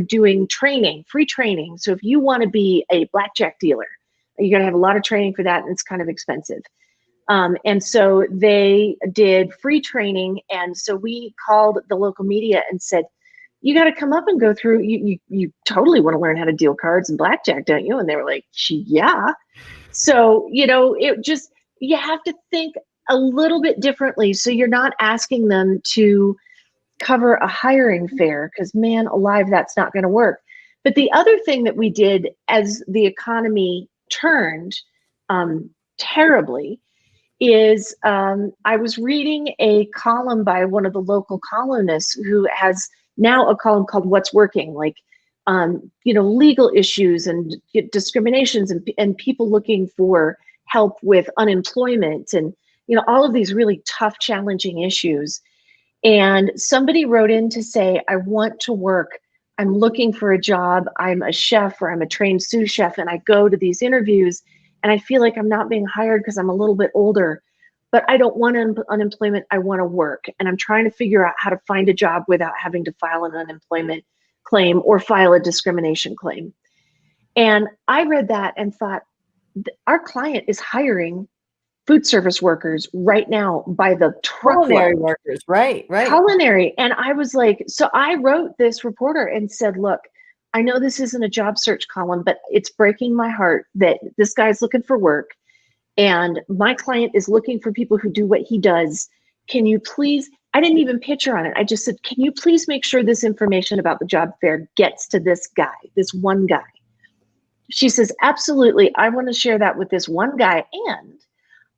[SPEAKER 1] doing training, free training. So if you want to be a blackjack dealer, you're going to have a lot of training for that, and it's kind of expensive. And so they did free training. And so we called the local media and said, you got to come up and go through, you totally want to learn how to deal cards and blackjack, don't you? And they were like, yeah. So, it just, you have to think a little bit differently. So you're not asking them to cover a hiring fair, because man alive, that's not going to work. But the other thing that we did as the economy turned terribly is I was reading a column by one of the local columnists who has now a column called What's Working, like, legal issues and discriminations and people looking for help with unemployment and, all of these really tough, challenging issues. And somebody wrote in to say, I want to work. I'm looking for a job. I'm a chef, or I'm a trained sous chef. And I go to these interviews and I feel like I'm not being hired because I'm a little bit older, but I don't want unemployment. I want to work. And I'm trying to figure out how to find a job without having to file an unemployment claim or file a discrimination claim. And I read that and thought, our client is hiring food service workers right now by the truckload.
[SPEAKER 2] Culinary workers, right.
[SPEAKER 1] Culinary. And I was like, so I wrote this reporter and said, look, I know this isn't a job search column, but it's breaking my heart that this guy's looking for work. And my client is looking for people who do what he does. Can you please, I didn't even picture on it. I just said, can you please make sure this information about the job fair gets to this guy, this one guy? She says, absolutely. I want to share that with this one guy. And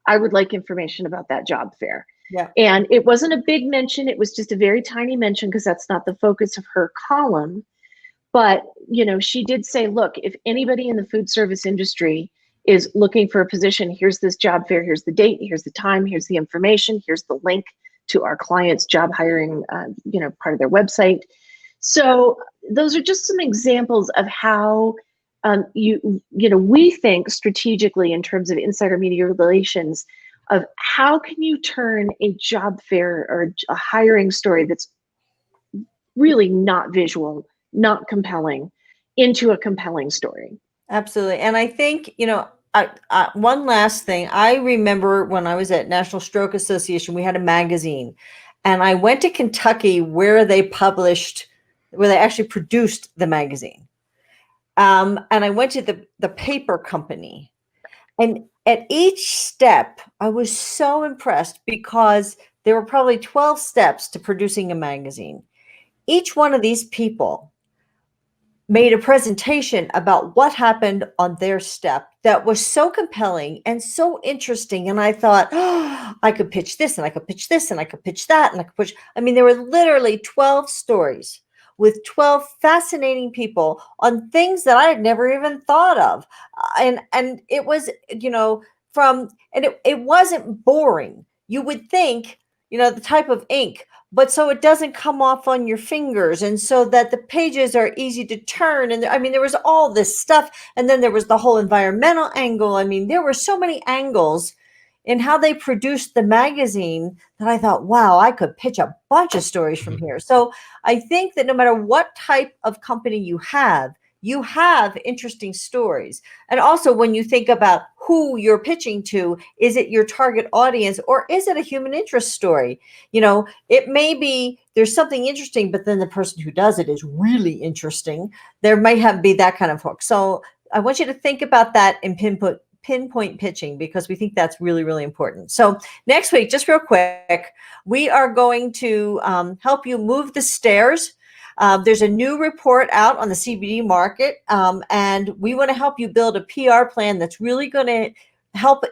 [SPEAKER 1] I would like information about that job fair.
[SPEAKER 2] Yeah.
[SPEAKER 1] And it wasn't a big mention. It was just a very tiny mention because that's not the focus of her column. But, she did say, look, if anybody in the food service industry is looking for a position, here's this job fair, here's the date, here's the time, here's the information, here's the link to our client's job hiring, part of their website. So those are just some examples of how we think strategically in terms of insider media relations of how can you turn a job fair or a hiring story that's really not visual, not compelling, into a compelling story.
[SPEAKER 2] Absolutely. And I think, one last thing. I remember when I was at National Stroke Association, we had a magazine, and I went to Kentucky where they actually produced the magazine. And I went to the paper company. And at each step, I was so impressed because there were probably 12 steps to producing a magazine. Each one of these people made a presentation about what happened on their step that was so compelling and so interesting. And I thought, oh, I could pitch this, and I could pitch this, and I could pitch that, and I could pitch. I mean, there were literally 12 stories with 12 fascinating people on things that I had never even thought of. And it was, it wasn't boring. You would think, the type of ink, but so it doesn't come off on your fingers, and so that the pages are easy to turn. And I mean, there was all this stuff. And then there was the whole environmental angle. I mean, there were so many angles in how they produced the magazine that I thought, wow, I could pitch a bunch of stories from here. So I think that no matter what type of company you have interesting stories. And also, when you think about who you're pitching to, is it your target audience, or is it a human interest story? It may be there's something interesting, but then the person who does it is really interesting. There might be that kind of hook. So I want you to think about that in pinpoint pitching, because we think that's really, really important. So next week, just real quick, we are going to help you move the stairs. There's a new report out on the CBD market, and we want to help you build a PR plan that's really going to help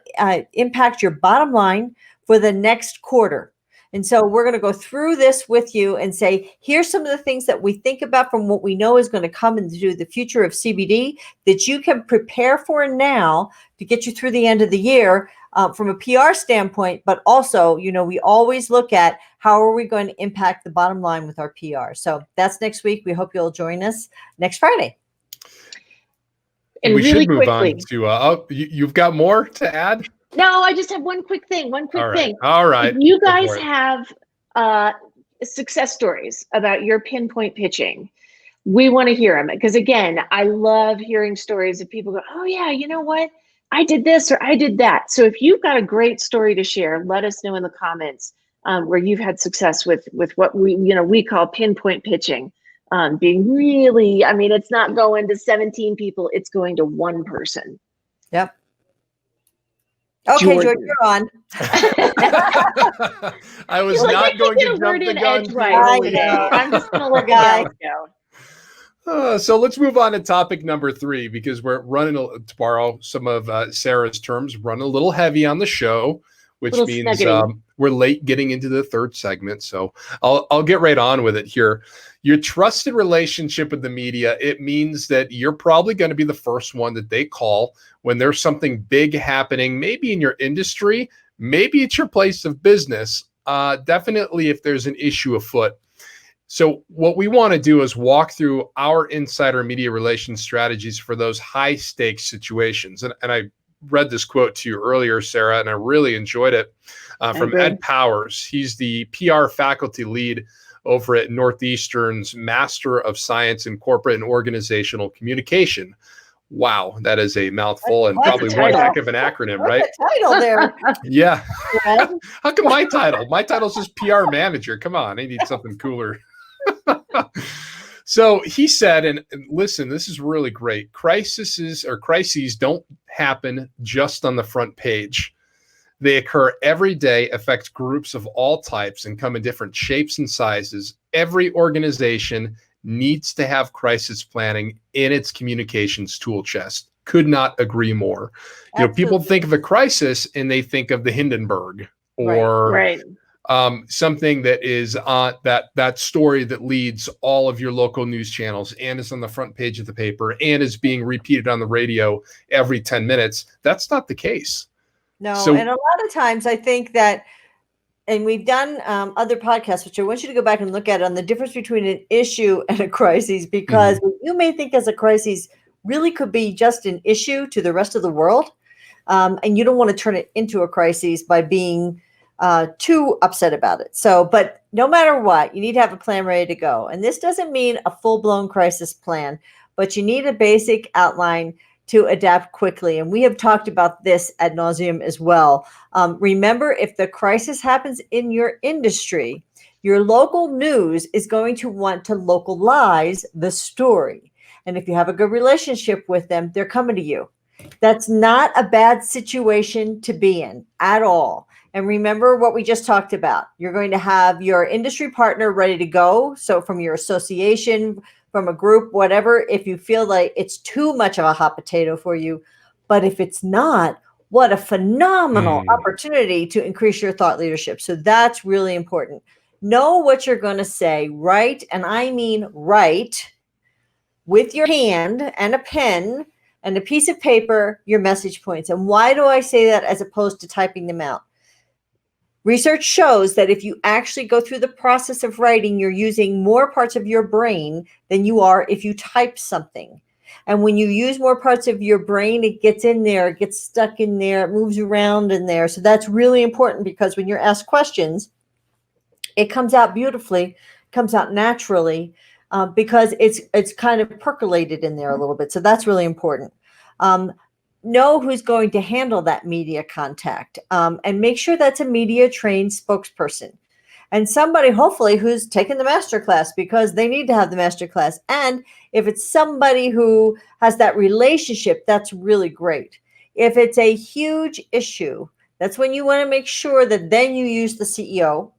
[SPEAKER 2] impact your bottom line for the next quarter. And so we're going to go through this with you and say, here's some of the things that we think about from what we know is going to come into the future of CBD that you can prepare for now to get you through the end of the year from a PR standpoint. But also, we always look at how are we going to impact the bottom line with our PR. So that's next week. We hope you'll join us next Friday.
[SPEAKER 1] And
[SPEAKER 3] we
[SPEAKER 1] really
[SPEAKER 3] should move
[SPEAKER 1] quickly,
[SPEAKER 3] on to, you've got more to add?
[SPEAKER 1] No, I just have one quick thing.
[SPEAKER 3] All right.
[SPEAKER 1] If you guys have success stories about your pinpoint pitching, we want to hear them. Because again, I love hearing stories of people go, oh yeah, you know what? I did this or I did that. So if you've got a great story to share, let us know in the comments where you've had success with what we call pinpoint pitching. Being really, I mean, it's not going to 17 people, it's going to one person.
[SPEAKER 2] Yep. Okay, George, you're on.
[SPEAKER 3] I was not going to jump the gun.
[SPEAKER 1] Right. I'm just going to let guys go.
[SPEAKER 3] So let's move on to topic number 3, because we're running, to borrow some of Sarah's terms, run a little heavy on the show, which means we're late getting into the third segment. So I'll get right on with it here. Your trusted relationship with the media, it means that you're probably going to be the first one that they call when there's something big happening, maybe in your industry, maybe it's your place of business, definitely if there's an issue afoot. So what we want to do is walk through our insider media relations strategies for those high stakes situations. And I read this quote to you earlier, Sarah, and I really enjoyed it from Ed Powers. He's the PR faculty lead over at Northeastern's Master of Science in Corporate and Organizational Communication. Wow, that is a mouthful and probably one heck of an acronym, right?
[SPEAKER 2] Title there.
[SPEAKER 3] Yeah. How come my title's just PR manager? Come on, I need something cooler. So he said, and listen, this is really great. Crises don't happen just on the front page. They occur every day, affect groups of all types, and come in different shapes and sizes. Every organization needs to have crisis planning in its communications tool chest. Could not agree more.
[SPEAKER 2] Absolutely.
[SPEAKER 3] People think of a crisis and they think of the Hindenburg or something that is on that story that leads all of your local news channels and is on the front page of the paper and is being repeated on the radio every 10 minutes. That's not the case.
[SPEAKER 2] No, and a lot of times I think that, and we've done other podcasts, which I want you to go back and look at on the difference between an issue and a crisis, because what you may think as a crisis really could be just an issue to the rest of the world. And you don't want to turn it into a crisis by being too upset about it. So, but no matter what, you need to have a plan ready to go. And this doesn't mean a full-blown crisis plan, but you need a basic outline to adapt quickly. And we have talked about this ad nauseum as well. Remember, if the crisis happens in your industry, your local news is going to want to localize the story. And if you have a good relationship with them, they're coming to you. That's not a bad situation to be in at all. And remember what we just talked about. You're going to have your industry partner ready to go. So from your association, from a group, whatever, if you feel like it's too much of a hot potato for you. But if it's not, what a phenomenal opportunity to increase your thought leadership. So that's really important. Know what you're going to say, write, and I mean write with your hand and a pen and a piece of paper, your message points. And why do I say that as opposed to typing them out? Research shows that if you actually go through the process of writing, you're using more parts of your brain than you are if you type something. And when you use more parts of your brain, it gets in there, it gets stuck in there, it moves around in there. So that's really important, because when you're asked questions, it comes out beautifully, comes out naturally, because it's kind of percolated in there a little bit. So that's really important. Know who's going to handle that media contact, and make sure that's a media trained spokesperson and somebody hopefully who's taken the master class, because they need to have the master class. And if it's somebody who has that relationship, that's really great. If it's a huge issue, that's when you want to make sure that then you use the CEO.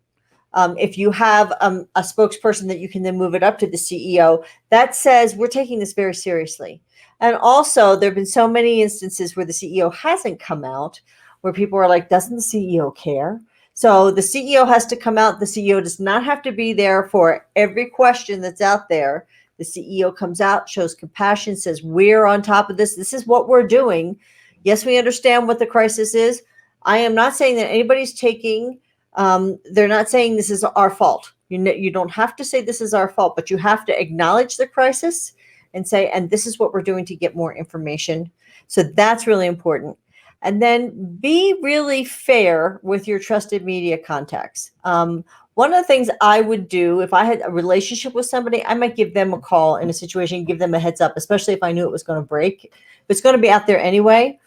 [SPEAKER 2] If you have a spokesperson that you can then move it up to the CEO, that says we're taking this very seriously. And also, there have been so many instances where the CEO hasn't come out, where people are like, doesn't the CEO care? So the CEO has to come out. The CEO does not have to be there for every question that's out there. The CEO comes out, shows compassion, says, we're on top of this. This is what we're doing. Yes, we understand what the crisis is. I am not saying that anybody's taking, they're not saying this is our fault. You don't have to say this is our fault, but you have to acknowledge the crisis and say, and this is what we're doing to get more information. So that's really important. And then be really fair with your trusted media contacts. One of the things I would do if I had a relationship with somebody, I might give them a call in a situation, give them a heads up, especially if I knew it was going to break. If it's going to be out there anyway,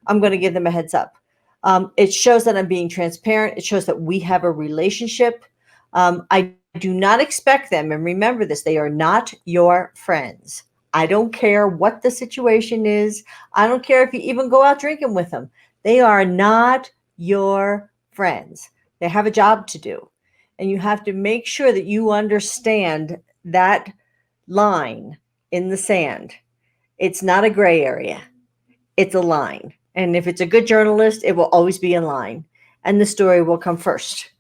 [SPEAKER 2] I'm going to give them a heads up. It shows that I'm being transparent. It shows that we have a relationship. I do not expect them, and remember this, they are not your friends. I don't care what the situation is. I don't care if you even go out drinking with them. They are not your friends. They have a job to do. And you have to make sure that you understand that line in the sand. It's not a gray area. It's a line. And if it's a good journalist, it will always be in line. And the story will come first.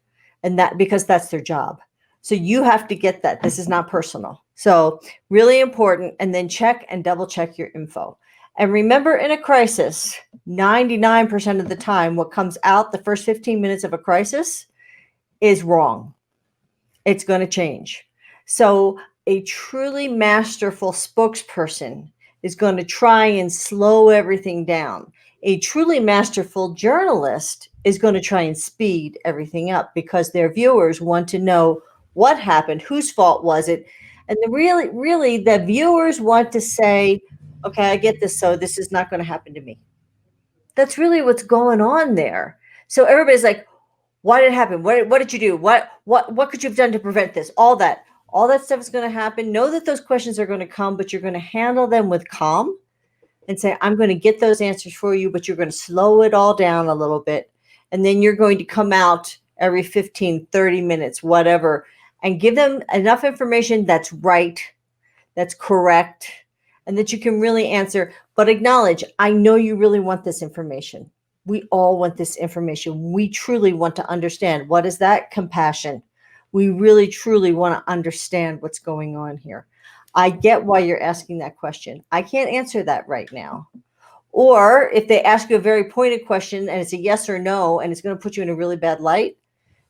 [SPEAKER 2] And that because that's their job. So you have to get that. This is not personal. So really important. And then check and double check your info. And remember, in a crisis, 99% of the time, what comes out the first 15 minutes of a crisis is wrong. It's going to change. So a truly masterful spokesperson is going to try and slow everything down. A truly masterful journalist is going to try and speed everything up because their viewers want to know what happened, whose fault was it? And really, the viewers want to say, okay, I get this, so this is not going to happen to me. That's really what's going on there. So everybody's like, why did it happen? What did you do? What could you have done to prevent this? All that stuff is going to happen. Know that those questions are going to come, but you're going to handle them with calm and say, I'm going to get those answers for you, but you're going to slow it all down a little bit. And then you're going to come out every 15, 30 minutes, whatever, and give them enough information that's right, that's correct, and that you can really answer. But acknowledge, I know you really want this information. We all want this information. We truly want to understand. What is that? Compassion. We really, truly want to understand what's going on here. I get why you're asking that question. I can't answer that right now. Or if they ask you a very pointed question and it's a yes or no, and it's going to put you in a really bad light,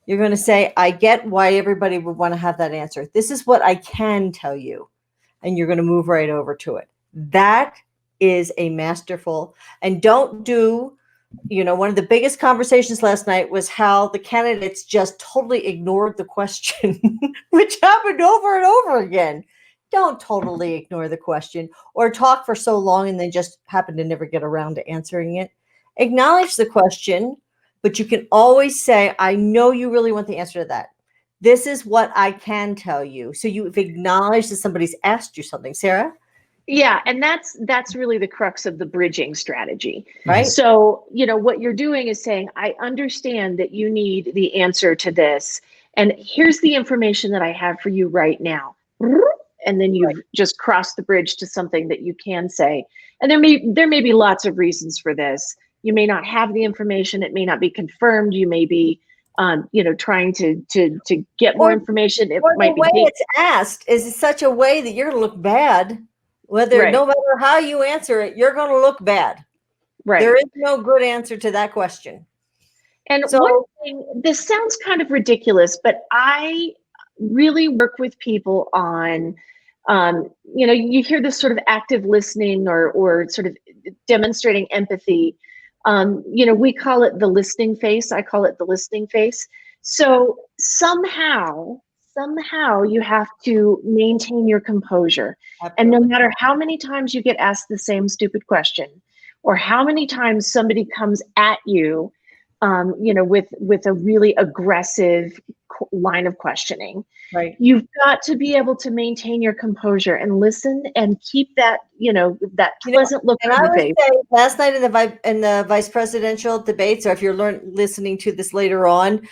[SPEAKER 2] you're going to say, I get why everybody would want to have that answer. This is what I can tell you. And you're going to move right over to it. That is a masterful, and don't do, one of the biggest conversations last night was how the candidates just totally ignored the question, which happened over and over again. don't totally ignore the question or talk for so long and then just happen to never get around to answering it. Acknowledge the question, but you can always say, I know you really want the answer to that. This is what I can tell you. So you've acknowledged that somebody's asked you something. Sarah?
[SPEAKER 1] Yeah, and that's really the crux of the bridging strategy.
[SPEAKER 2] Right.
[SPEAKER 1] So, what you're doing is saying, I understand that you need the answer to this, and here's the information that I have for you right now. And then you've just crossed the bridge to something that you can say. And there may be lots of reasons for this. You may not have the information, it may not be confirmed, you may be trying to get more information. It might
[SPEAKER 2] the way
[SPEAKER 1] be
[SPEAKER 2] it's asked is such a way that you're going to look bad. No matter how you answer it, you're going to look bad.
[SPEAKER 1] Right.
[SPEAKER 2] There is no good answer to that question.
[SPEAKER 1] And one thing, this sounds kind of ridiculous, but I really work with people on, you hear this sort of active listening or sort of demonstrating empathy. We call it the listening face. I call it the listening face. So somehow you have to maintain your composure. Absolutely. And no matter how many times you get asked the same stupid question, or how many times somebody comes at you, with a really aggressive line of questioning,
[SPEAKER 2] right?
[SPEAKER 1] You've got to be able to maintain your composure and listen and keep that, that pleasant look on your face.
[SPEAKER 2] Say, last night in the vice presidential debates, or if you're listening to this later on,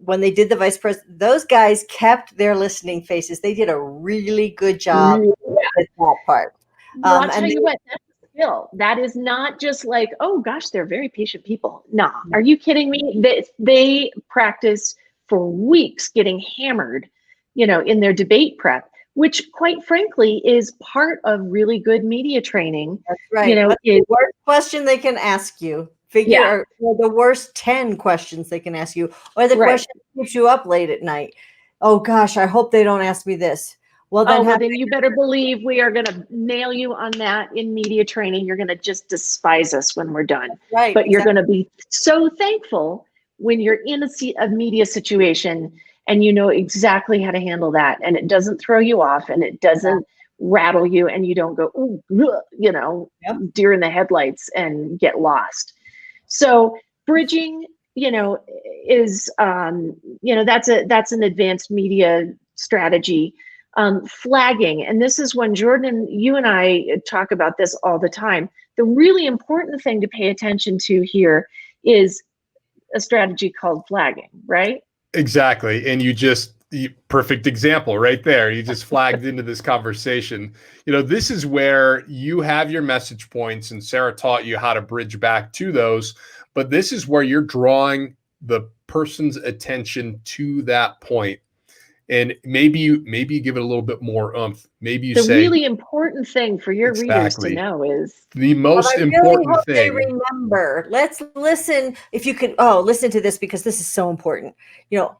[SPEAKER 2] when they did the vice president, those guys kept their listening faces. They did a really good job with that part.
[SPEAKER 1] Well, I'll tell you what, that's a skill. That is not just like, oh gosh, they're very patient people. No, are you kidding me? They practiced for weeks getting hammered, in their debate prep, which quite frankly is part of really good media training.
[SPEAKER 2] That's right. The worst question they can ask you. Figure the worst 10 questions they can ask you, or the question that keeps you up late at night. Oh gosh, I hope they don't ask me this. Well, then
[SPEAKER 1] you better believe we are going to nail you on that in media training. You're going to just despise us when we're done.
[SPEAKER 2] Right.
[SPEAKER 1] But you're going to be so thankful when you're in a media situation and you know exactly how to handle that, and it doesn't throw you off and it doesn't rattle you, and you don't go, ooh, deer in the headlights and get lost. So bridging, is, that's an advanced media strategy. Flagging, and this is when Jordan, you and I talk about this all the time. The really important thing to pay attention to here is a strategy called flagging, right?
[SPEAKER 3] Exactly. And perfect example right there. You just flagged into this conversation. This is where you have your message points, and Sarah taught you how to bridge back to those. But this is where you're drawing the person's attention to that point. And maybe you give it a little bit more oomph. Maybe you say
[SPEAKER 1] the really important thing for your readers to know is
[SPEAKER 3] the most important thing.
[SPEAKER 2] They remember. Let's listen. If you can, listen to this, because this is so important.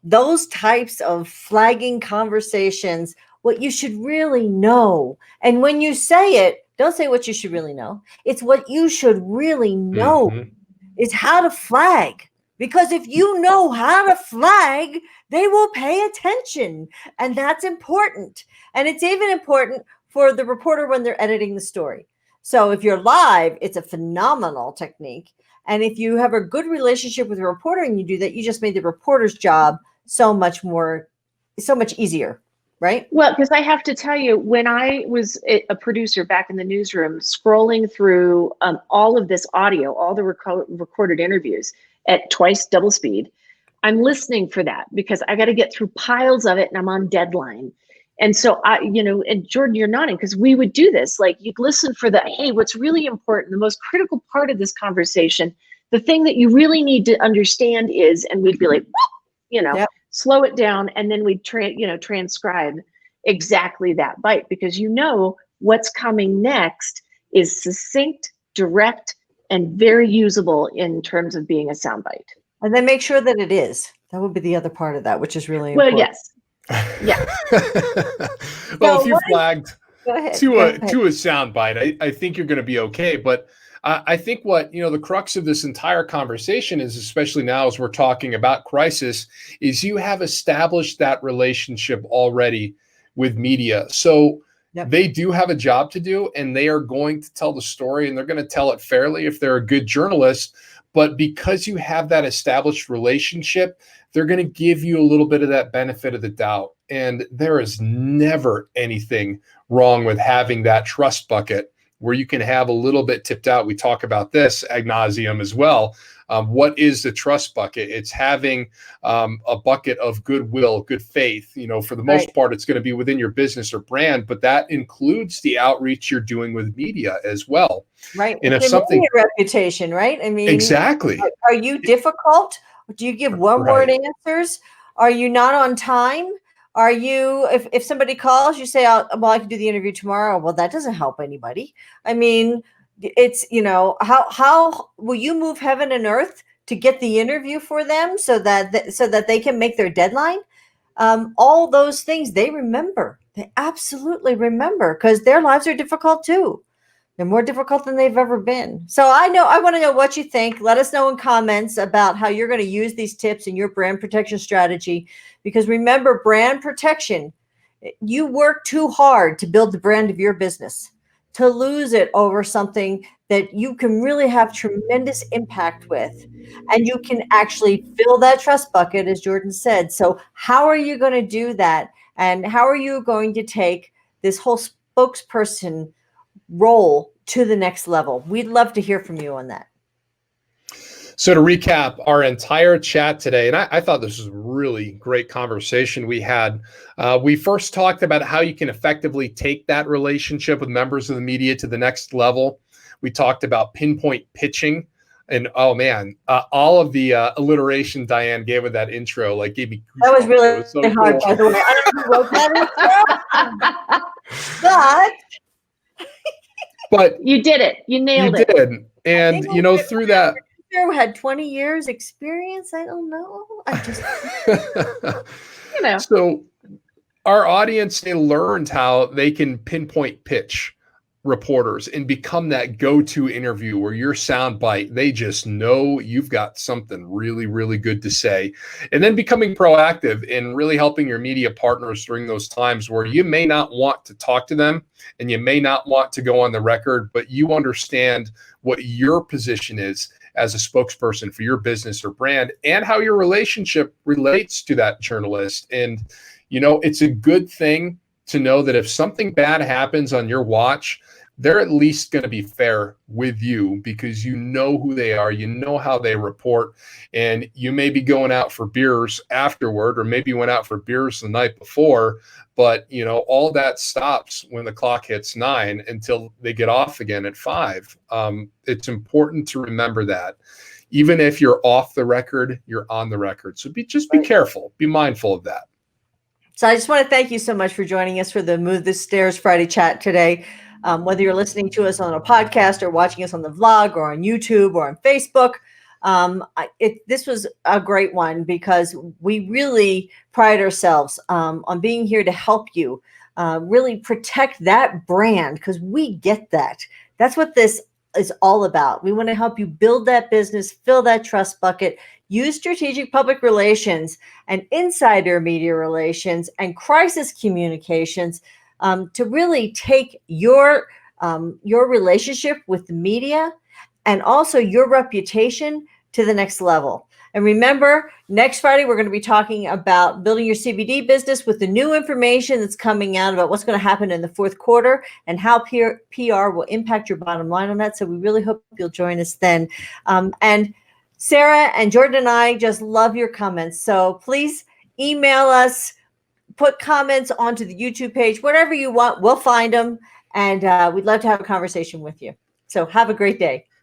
[SPEAKER 2] Those types of flagging conversations, what you should really know. And when you say it, don't say what you should really know. It's what you should really know. Mm-hmm. It's how to flag. Because if you know how to flag, they will pay attention. And that's important. And it's even important for the reporter when they're editing the story. So if you're live, it's a phenomenal technique. And if you have a good relationship with a reporter and you do that, you just made the reporter's job so much easier, right?
[SPEAKER 1] Well, because I have to tell you, when I was a producer back in the newsroom, scrolling through all of this audio, all the recorded interviews, at twice double speed, I'm listening for that because I got to get through piles of it and I'm on deadline. And so and Jordan, you're nodding because we would do this. Like you'd listen for hey, what's really important, the most critical part of this conversation, the thing that you really need to understand is, and we'd be like, slow it down. And then we'd transcribe exactly that bite, because what's coming next is succinct, direct, and very usable in terms of being a soundbite.
[SPEAKER 2] And then make sure that it is. That would be the other part of that, which is really important.
[SPEAKER 1] Well, yes. Yeah.
[SPEAKER 3] Well, if you flagged to a soundbite, I think you're going to be okay. But I think what, the crux of this entire conversation is, especially now as we're talking about crisis, is you have established that relationship already with media. So
[SPEAKER 2] Yep.
[SPEAKER 3] they do have a job to do, and they are going to tell the story, and they're going to tell it fairly if they're a good journalist. But because you have that established relationship, they're going to give you a little bit of that benefit of the doubt. And there is never anything wrong with having that trust bucket where you can have a little bit tipped out. We talk about this ad nauseum as well. What is the trust bucket? It's having a bucket of goodwill, good faith. For the most part, it's going to be within your business or brand, but that includes the outreach you're doing with media as well.
[SPEAKER 2] Right.
[SPEAKER 3] And if
[SPEAKER 2] it's
[SPEAKER 3] something,
[SPEAKER 2] your reputation, right? I mean,
[SPEAKER 3] exactly.
[SPEAKER 2] Are you difficult? Do you give one-word answers? Are you not on time? Are you, if somebody calls, you say, well, I can do the interview tomorrow. Well, that doesn't help anybody. I mean, it's, how will you move heaven and earth to get the interview for them so that they can make their deadline? All those things they remember. They absolutely remember, because their lives are difficult too. They're more difficult than they've ever been. So I want to know what you think. Let us know in comments about how you're going to use these tips in your brand protection strategy. Because remember, brand protection, you work too hard to build the brand of your business. To lose it over something that you can really have tremendous impact with, and you can actually fill that trust bucket, as Jordan said. So how are you going to do that? And how are you going to take this whole spokesperson role to the next level? We'd love to hear from you on that.
[SPEAKER 3] So to recap our entire chat today, and I thought this was a really great conversation we had. We first talked about how you can effectively take that relationship with members of the media to the next level. We talked about pinpoint pitching. And oh man, all of the alliteration Diane gave with that intro, gave me goosebumps.
[SPEAKER 2] That was really
[SPEAKER 3] so
[SPEAKER 2] hard,
[SPEAKER 3] cool.
[SPEAKER 2] by the way. I don't know who wrote that intro,
[SPEAKER 3] but
[SPEAKER 1] you did it. You nailed it.
[SPEAKER 3] You did. And, through that.
[SPEAKER 2] Who had 20 years experience? I don't know. I just,
[SPEAKER 3] So our audience, they learned how they can pinpoint pitch reporters and become that go-to interview where your sound bite, they just know you've got something really, really good to say. And then becoming proactive in really helping your media partners during those times where you may not want to talk to them and you may not want to go on the record, but you understand what your position is as a spokesperson for your business or brand and how your relationship relates to that journalist. And, it's a good thing to know that if something bad happens on your watch, they're at least going to be fair with you because you know who they are, you know how they report, and you may be going out for beers afterward, or maybe you went out for beers the night before, but all that stops when the clock hits 9 until they get off again at 5. It's important to remember that. Even if you're off the record, you're on the record. So be careful, be mindful of that.
[SPEAKER 2] So I just want to thank you so much for joining us for the Move the Stairs Friday chat today. Whether you're listening to us on a podcast or watching us on the vlog or on YouTube or on Facebook, this was a great one because we really pride ourselves on being here to help you really protect that brand, because we get that. That's what this is all about. We want to help you build that business, fill that trust bucket, use strategic public relations and insider media relations and crisis communications to really take your relationship with the media and also your reputation to the next level. And remember, next Friday, we're going to be talking about building your CBD business with the new information that's coming out about what's going to happen in the fourth quarter and how PR will impact your bottom line on that. So we really hope you'll join us then. And Sarah and Jordan and I just love your comments. So please email us, put comments onto the YouTube page, whatever you want, we'll find them. And we'd love to have a conversation with you. So have a great day.